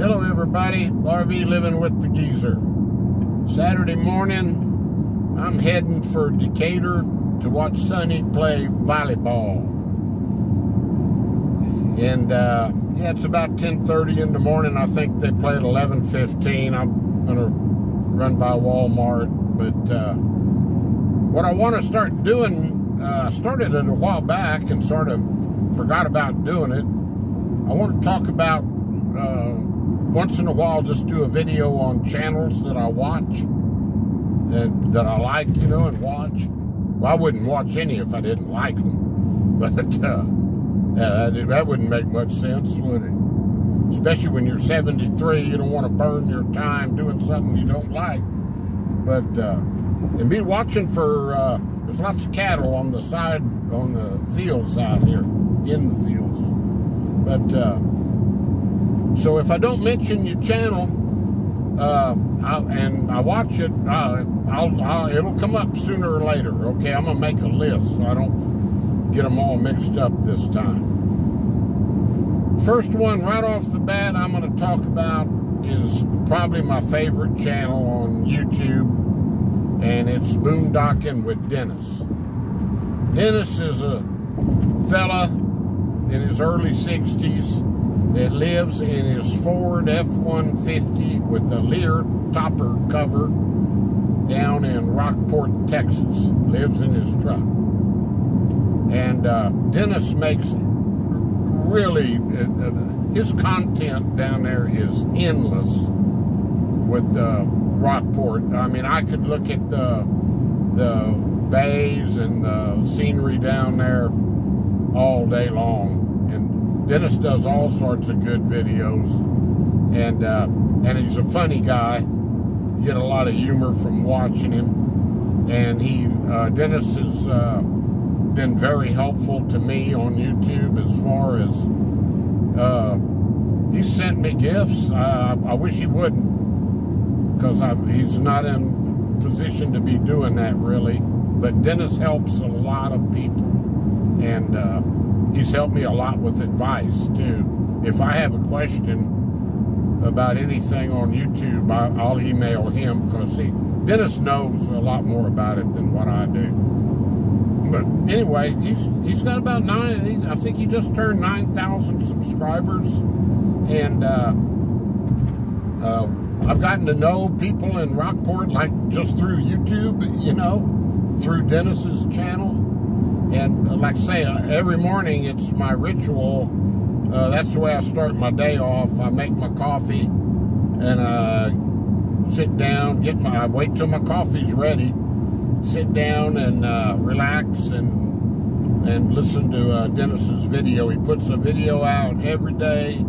Hello everybody, RV Living with the Geezer. Saturday morning, I'm heading for Decatur to watch Sonny play volleyball. And yeah, it's about 10:30 in the morning. I think they play at 11:15. I'm gonna run by Walmart. But what I want to start doing, I started it a while back and sort of forgot about doing it. I want to talk about once in a while, just do a video on channels that I watch and that I like, you know, and watch. Well, I wouldn't watch any if I didn't like them, but yeah, that wouldn't make much sense, would it? Especially when you're 73, you don't want to burn your time doing something you don't like. But and be watching for there's lots of cattle on the side, on the fields out here, in the fields. But so if I don't mention your channel, and I watch it, it'll come up sooner or later. Okay, I'm gonna make a list so I don't get them all mixed up this time. First one right off the bat I'm gonna talk about is probably my favorite channel on YouTube, and it's Boondocking with Dennis. Dennis is a fella in his early 60s that lives in his Ford F-150 with a Lear topper cover down in Rockport, Texas. Lives in his truck. And Dennis makes really, his content down there is endless with Rockport. I mean, I could look at the bays and the scenery down there all day long. Dennis does all sorts of good videos, and he's a funny guy. You get a lot of humor from watching him, and Dennis has been very helpful to me on YouTube as far as he sent me gifts. I wish he wouldn't, because he's not in position to be doing that really, but Dennis helps a lot of people, and he's helped me a lot with advice, too. If I have a question about anything on YouTube, I'll email him, because Dennis knows a lot more about it than what I do. But anyway, he's got about I think he just turned 9,000 subscribers. And I've gotten to know people in Rockport, like just through YouTube, you know, through Dennis's channel. And like I say, every morning it's my ritual. That's the way I start my day off. I make my coffee and sit down, I wait till my coffee's ready, sit down and relax and listen to Dennis's video. He puts a video out every day,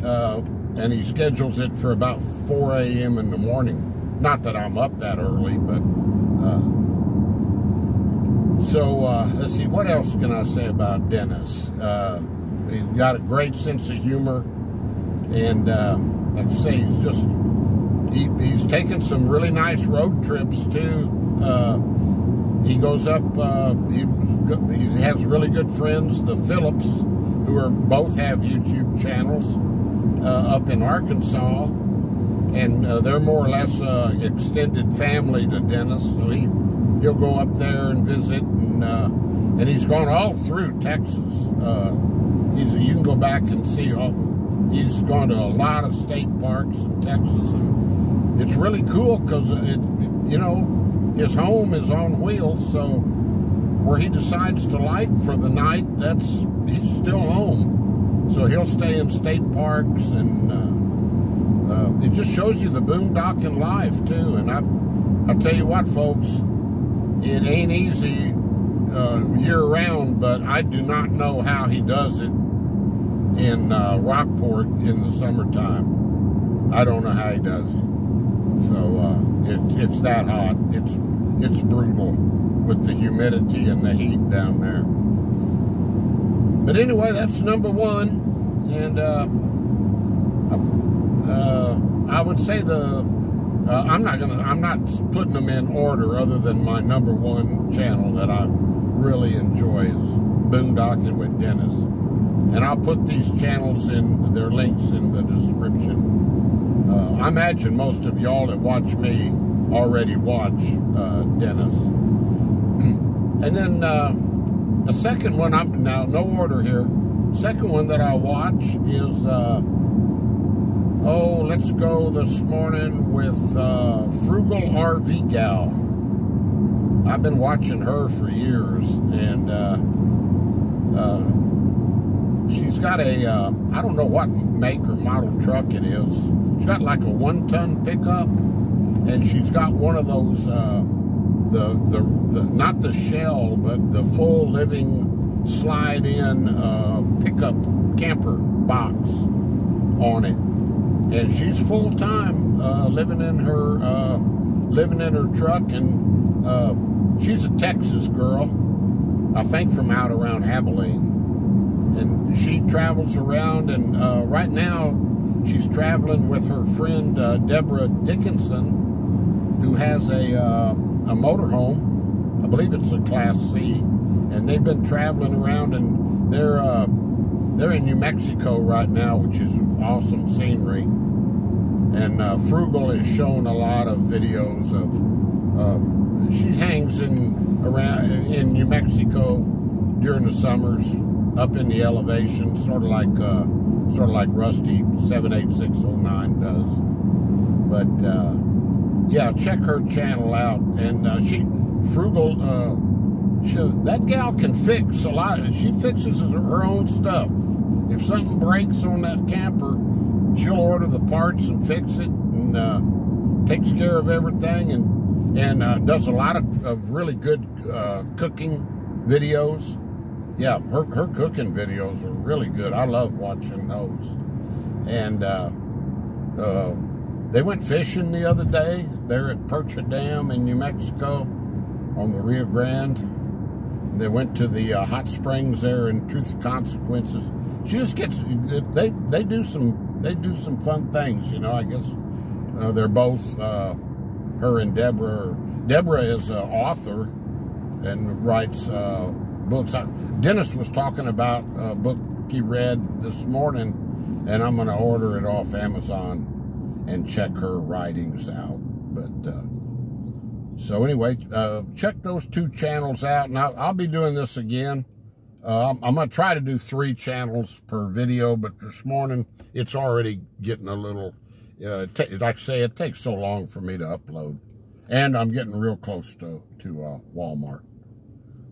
and he schedules it for about 4 a.m. in the morning. Not that I'm up that early, but so, let's see, what else can I say about Dennis? He's got a great sense of humor, and like I say, he's taken some really nice road trips, too. He goes up, he has really good friends, the Phillips, who both have YouTube channels, up in Arkansas, and they're more or less extended family to Dennis, so he'll go up there and visit, and he's gone all through Texas. You can go back and see, he's gone to a lot of state parks in Texas, and it's really cool because you know, his home is on wheels, so where he decides to light for the night, he's still home. So he'll stay in state parks, and it just shows you the boondocking life too. And I'll tell you what, folks, it ain't easy year-round, but I do not know how he does it in Rockport in the summertime. I don't know how he does it. So it's that hot. It's brutal with the humidity and the heat down there. But anyway, that's number one, and I would say I'm not putting them in order, other than my number one channel that I really enjoy is Boondocking with Dennis. And I'll put these channels in their links in the description. I imagine most of y'all that watch me already watch Dennis. And then the second one, I'm now no order here. Second one that I watch is let's go this morning with Frugal RV Gal. I've been watching her for years, and she's got a I don't know what make or model truck it is. She's got like a 1-ton pickup, and she's got one of those the not the shell, but the full living slide-in pickup camper box on it, and she's full-time living in her truck, and she's a Texas girl, I think from out around Abilene, and she travels around, and right now she's traveling with her friend Deborah Dickinson, who has a motorhome. I believe it's a Class C, and they've been traveling around, and they're in New Mexico right now, which is awesome scenery. And Frugal is showing a lot of videos of she hangs around in New Mexico during the summers, up in the elevation, sort of like Rusty 78609 does. But yeah, check her channel out, and Frugal, that gal can fix a lot. She fixes her own stuff. If something breaks on that camper, she'll order the parts and fix it, and takes care of everything, and does a lot of really good cooking videos. Yeah, her cooking videos are really good. I love watching those. And they went fishing the other day. They're at Percha Dam in New Mexico on the Rio Grande. They went to the hot springs there in Truth or Consequences. She just gets, they do some fun things, you know. I guess they're both, her and Deborah. Deborah is an author and writes books. Dennis was talking about a book he read this morning, and I'm going to order it off Amazon and check her writings out. But so anyway, check those two channels out, and I'll be doing this again. I'm going to try to do 3 channels per video, but this morning it's already getting a little, like I say, it takes so long for me to upload, and I'm getting real close to Walmart.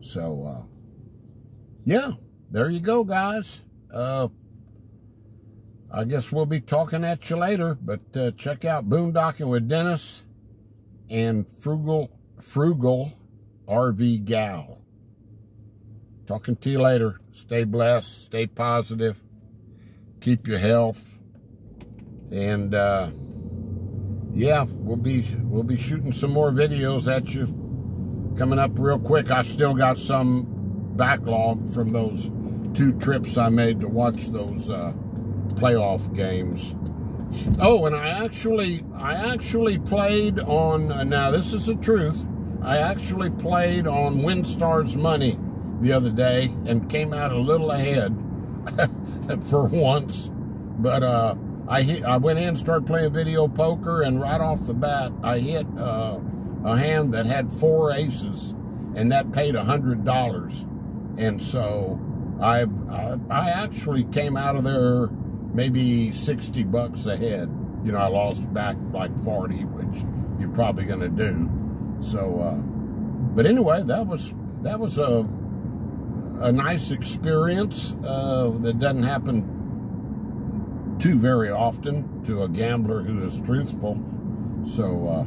So yeah, there you go, guys. I guess we'll be talking at you later, but check out Boondocking with Dennis and Frugal RV Gal. Talking to you later. Stay blessed, stay positive, keep your health, and yeah, we'll be shooting some more videos at you coming up real quick. I still got some backlog from those 2 trips I made to watch those playoff games. Oh, and I actually played on, now this is the truth, I actually played on WinStar's Money the other day and came out a little ahead for once. But I went in and started playing video poker, and right off the bat I hit a hand that had 4 aces, and that paid $100. And so I actually came out of there maybe 60 bucks ahead. You know, I lost back like 40, which you're probably gonna do. So but anyway, that was a nice experience that doesn't happen too very often to a gambler who is truthful. So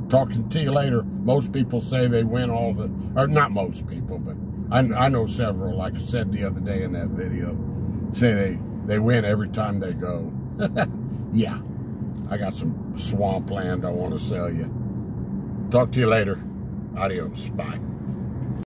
talking to you later. Most people say they win all the, or not most people, but I know several, like I said the other day in that video, say they win every time they go. Yeah, I got some swampland I want to sell you. Talk to you later. Adios. Bye.